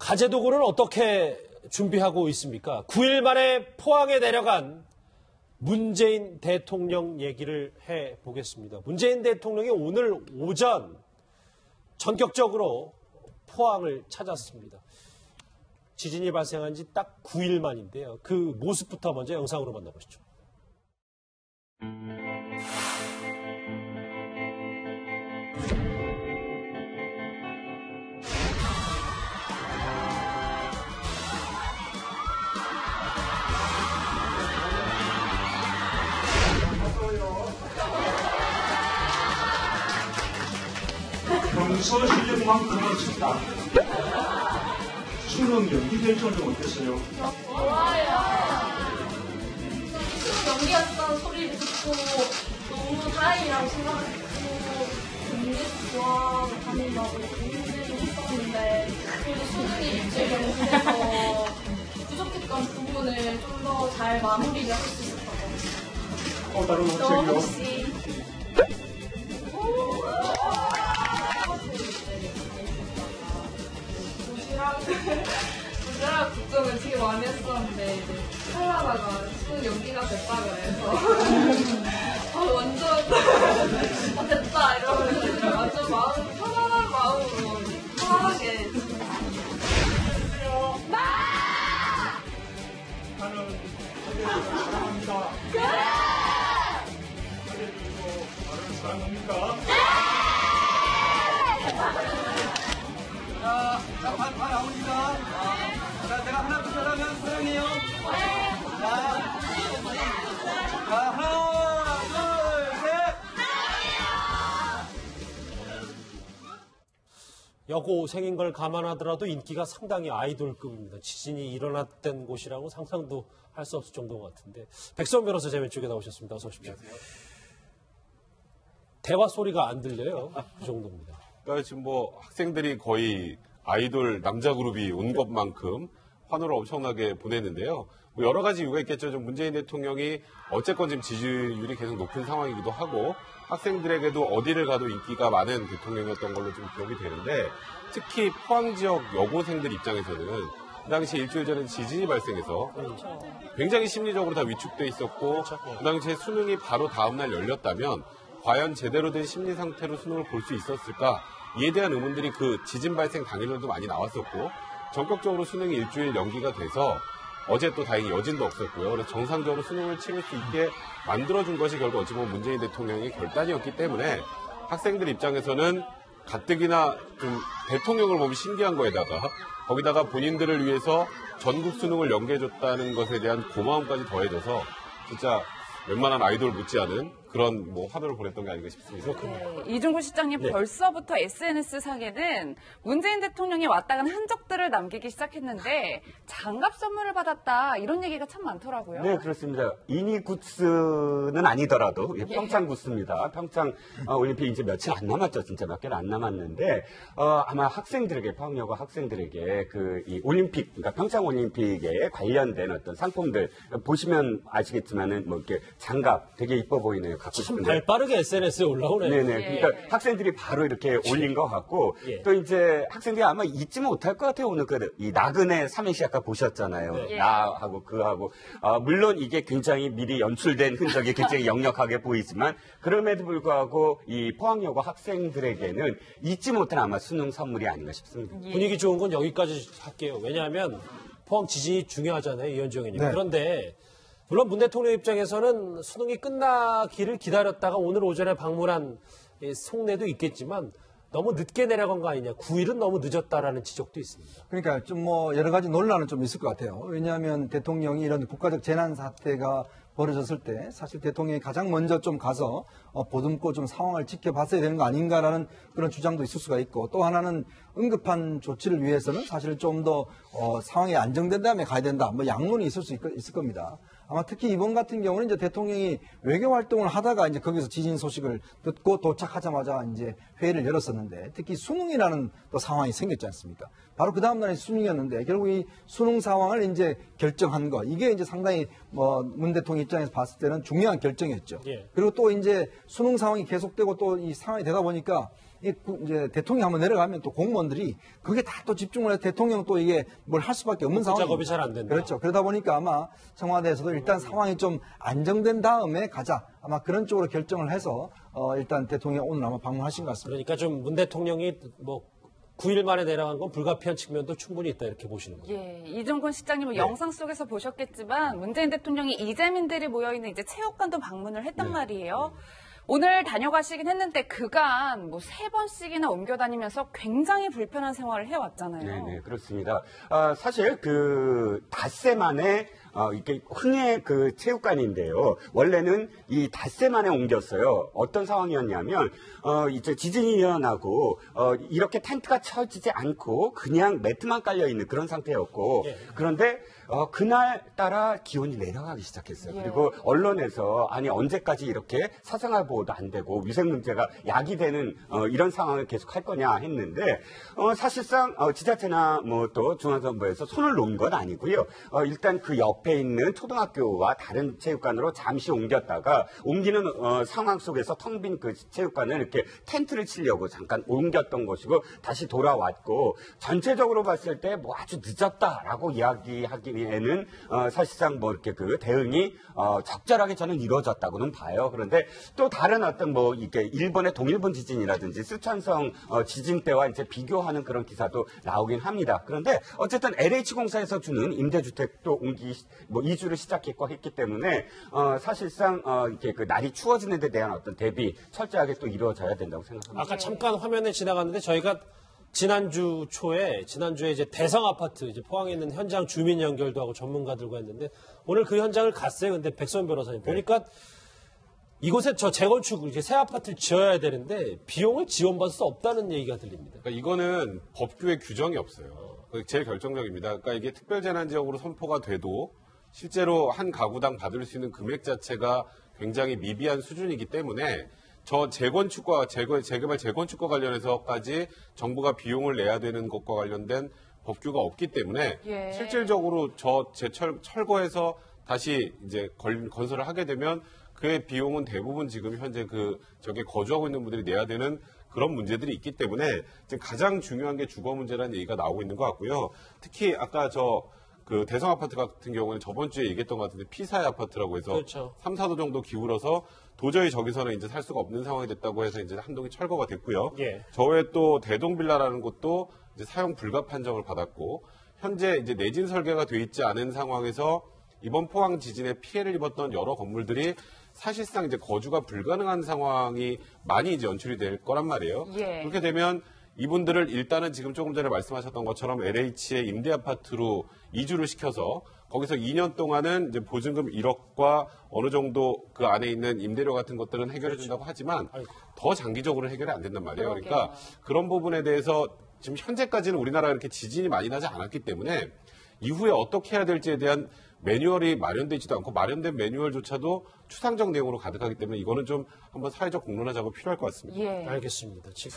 가재 도구는 어떻게 준비하고 있습니까? 9일 만에 포항에 내려간 문재인 대통령 얘기를 해보겠습니다. 문재인 대통령이 오늘 오전 전격적으로 포항을 찾았습니다. 지진이 발생한 지 딱 9일 만인데요. 그 모습부터 먼저 영상으로 만나보시죠. 평소 실력만큼은 쳤다. 수능 연기될 좀 어땠어요? 좋아요. 연기했던 소리를 듣고 너무 다행이라고 생각했고 공부 좋아한다고 고민들이 있었는데 그래도 수능이 일주일 연기해서 부족했던 부분을 좀 더 잘 마무리를 할 수 있었던 것 같아요. 다른 너 학생이요? 혹시 도시락 국정을 되게 많이 했었는데 이제 하려다가 수능 연기가 됐다 그래서 완전 됐다 이러면서 이제 완전 마음 편안한 마음으로 편하게 나는 사랑합니다. 그래도 나를 사랑합니다. 자, 다 나옵니다. 자, 제가 하나, 둘, 셋 하면 소영이요. 자, 하나, 둘, 셋. 여고생인 걸 감안하더라도 인기가 상당히 아이돌급입니다. 지진이 일어났던 곳이라고 상상도 할 수 없을 정도 같은데. 백선 변호사 제 왼쪽에 나오셨습니다. 어서 오십시오. 대화 소리가 안 들려요. 그 정도입니다. 그러니까 지금 뭐 학생들이 거의 아이돌 남자 그룹이 온 것만큼 환호를 엄청나게 보냈는데요. 뭐 여러 가지 이유가 있겠죠. 좀 문재인 대통령이 어쨌건 지금 지지율이 계속 높은 상황이기도 하고 학생들에게도 어디를 가도 인기가 많은 대통령이었던 걸로 좀 기억이 되는데 특히 포항 지역 여고생들 입장에서는 그 당시 일주일 전에 지진이 발생해서 굉장히 심리적으로 다 위축돼 있었고 그 당시에 수능이 바로 다음날 열렸다면 과연 제대로 된 심리 상태로 수능을 볼 수 있었을까? 이에 대한 의문들이 그 지진 발생 당일로도 많이 나왔었고 전격적으로 수능이 일주일 연기가 돼서 어제 또 다행히 여진도 없었고요. 그래서 정상적으로 수능을 치를 수 있게 만들어준 것이 결국 어찌 보면 문재인 대통령의 결단이었기 때문에 학생들 입장에서는 가뜩이나 좀 대통령을 보면 신기한 거에다가 거기다가 본인들을 위해서 전국 수능을 연기해줬다는 것에 대한 고마움까지 더해져서 진짜 웬만한 아이돌 못지않은 그런 뭐 환호를 보냈던 게 아닌가 싶습니다. 네, 이중구 실장님 벌써부터 SNS상에는 문재인 대통령이 왔다 간 흔적들을 남기기 시작했는데 장갑 선물을 받았다 이런 얘기가 참 많더라고요. 네, 그렇습니다. 이니 굿즈는 아니더라도 평창 굿즈입니다. 평창 올림픽 이제 며칠 안 남았죠. 진짜 몇 개를 안 남았는데 아마 학생들에게 포항여고 학생들에게 이 올림픽, 그러니까 평창 올림픽에 관련된 어떤 상품들 보시면 아시겠지만은 뭐 이렇게 장갑 되게 이뻐 보이네요. 갖고 참 싶은데. 발빠르게 SNS에 올라오네요. 네네. 그러니까 학생들이 바로 이렇게 올린 것 같고 예. 또 이제 학생들이 아마 잊지 못할 것 같아요. 오늘 이 나그네 삼행시 아까 보셨잖아요. 네. 나하고 그하고 물론 이게 굉장히 미리 연출된 흔적이 굉장히 역력하게 보이지만 그럼에도 불구하고 이 포항여고 학생들에게는 잊지 못할 아마 수능 선물이 아닌가 싶습니다. 분위기 좋은 건 여기까지 할게요. 왜냐하면 포항 지진이 중요하잖아요. 이현주 의원님. 네. 그런데 물론 문 대통령 입장에서는 수능이 끝나기를 기다렸다가 오늘 오전에 방문한 속내도 있겠지만 너무 늦게 내려간 거 아니냐. 9일은 너무 늦었다라는 지적도 있습니다. 그러니까 좀 뭐 여러 가지 논란은 좀 있을 것 같아요. 왜냐하면 대통령이 이런 국가적 재난 사태가 벌어졌을 때 사실 대통령이 가장 먼저 좀 가서 보듬고 좀 상황을 지켜봤어야 되는 거 아닌가라는 그런 주장도 있을 수가 있고 또 하나는 응급한 조치를 위해서는 사실 좀 더 상황이 안정된 다음에 가야 된다. 뭐 양론이 있을 수 있을 겁니다. 아마 특히 이번 같은 경우는 이제 대통령이 외교 활동을 하다가 이제 거기서 지진 소식을 듣고 도착하자마자 이제 회의를 열었었는데 특히 수능이라는 또 상황이 생겼지 않습니까? 바로 그 다음 날이 수능이었는데 결국 이 수능 상황을 이제 결정한 거 이게 이제 상당히 뭐 문 대통령 입장에서 봤을 때는 중요한 결정이었죠. 예. 그리고 또 이제 수능 상황이 계속되고 또 이 상황이 되다 보니까 이제 대통령이 한번 내려가면 또 공무원들이 그게 다 또 집중을 해서 대통령 또 이게 뭘 할 수밖에 없는 상황이 작업이 잘 안 된다. 그렇죠. 그러다 보니까 아마 청와대에서도 일단 상황이 좀 안정된 다음에 가자. 아마 그런 쪽으로 결정을 해서 일단 대통령이 오늘 아마 방문하신 것 같습니다. 그러니까 좀 문 대통령이 뭐 9일 만에 내려간 건 불가피한 측면도 충분히 있다 이렇게 보시는 거예요. 예, 이종곤 실장님은 영상 속에서 보셨겠지만 문재인 대통령이 이재민들이 모여있는 이제 체육관도 방문을 했단 말이에요. 오늘 다녀가시긴 했는데 그간 뭐 3번씩이나 옮겨 다니면서 굉장히 불편한 생활을 해왔잖아요. 네, 그렇습니다. 사실 그 닷새 만에 이게 흥해 그 체육관인데요. 원래는 이 닷새 만에 옮겼어요. 어떤 상황이었냐면 이제 지진이 일어나고 이렇게 텐트가 쳐지지 않고 그냥 매트만 깔려 있는 그런 상태였고 그런데 그날 따라 기온이 내려가기 시작했어요. 예. 그리고 언론에서 아니 언제까지 이렇게 사생활 보호도 안 되고 위생 문제가 야기되는 이런 상황을 계속 할 거냐 했는데 사실상 지자체나 뭐 또 중앙정부에서 손을 놓은 건 아니고요. 일단 그 옆에 있는 초등학교와 다른 체육관으로 잠시 옮겼다가 옮기는 상황 속에서 텅 빈 그 체육관을 이렇게 텐트를 치려고 잠깐 옮겼던 것이고 다시 돌아왔고 전체적으로 봤을 때 뭐 아주 늦었다라고 이야기하기에는 사실상 뭐 이렇게 그 대응이 적절하게 저는 이루어졌다고는 봐요. 그런데 또 다른 어떤 뭐 이게 일본의 동일본 지진이라든지 쓰촨성 지진 때와 이제 비교하는 그런 기사도 나오긴 합니다. 그런데 어쨌든 LH공사에서 주는 임대주택도 이주를 시작했고 했기 때문에 사실상 이렇게 그 날이 추워지는 데 대한 어떤 대비 철저하게 또 이루어져야 된다고 생각합니다. 아까 잠깐 화면에 지나갔는데 저희가 지난주에 이제 대성 아파트 이제 포항에 있는 현장 주민 연결도 하고 전문가들과 했는데 오늘 그 현장을 갔어요. 근데 백선 변호사님 보니까 이곳에 저 재건축 이렇게 새 아파트를 지어야 되는데 비용을 지원받을 수 없다는 얘기가 들립니다. 그러니까 이거는 법규에 규정이 없어요. 그게 제일 결정적입니다. 그러니까 이게 특별재난지역으로 선포가 돼도 실제로 한 가구당 받을 수 있는 금액 자체가 굉장히 미비한 수준이기 때문에 저 재건축과 재개발 재건축과 관련해서까지 정부가 비용을 내야 되는 것과 관련된 법규가 없기 때문에 예. 실질적으로 철거해서 다시 이제 건설을 하게 되면 그의 비용은 대부분 지금 현재 저게 거주하고 있는 분들이 내야 되는 그런 문제들이 있기 때문에 지금 가장 중요한 게 주거 문제라는 얘기가 나오고 있는 것 같고요. 특히 아까 그 대성 아파트 같은 경우는 저번 주에 얘기했던 것 같은데 피사의 아파트라고 해서 그렇죠. 3, 4도 정도 기울어서 도저히 저기서는 이제 살 수가 없는 상황이 됐다고 해서 이제 한동이 철거가 됐고요. 예. 저 외에 또 대동빌라라는 곳도 이제 사용 불가 판정을 받았고 현재 이제 내진 설계가 돼 있지 않은 상황에서 이번 포항 지진에 피해를 입었던 여러 건물들이 사실상 이제 거주가 불가능한 상황이 많이 이제 연출이 될 거란 말이에요. 예. 그렇게 되면 이분들을 일단은 지금 조금 전에 말씀하셨던 것처럼 LH의 임대 아파트로 이주를 시켜서 거기서 2년 동안은 이제 보증금 1억과 어느 정도 그 안에 있는 임대료 같은 것들은 해결해 준다고 하지만 더 장기적으로 해결이 안 된단 말이에요. 그러니까 그런 부분에 대해서 지금 현재까지는 우리나라가 이렇게 지진이 많이 나지 않았기 때문에 이후에 어떻게 해야 될지에 대한 매뉴얼이 마련되지도 않고 마련된 매뉴얼조차도 추상적 내용으로 가득하기 때문에 이거는 좀 한번 사회적 공론화 작업 필요할 것 같습니다. 예. 알겠습니다. 지금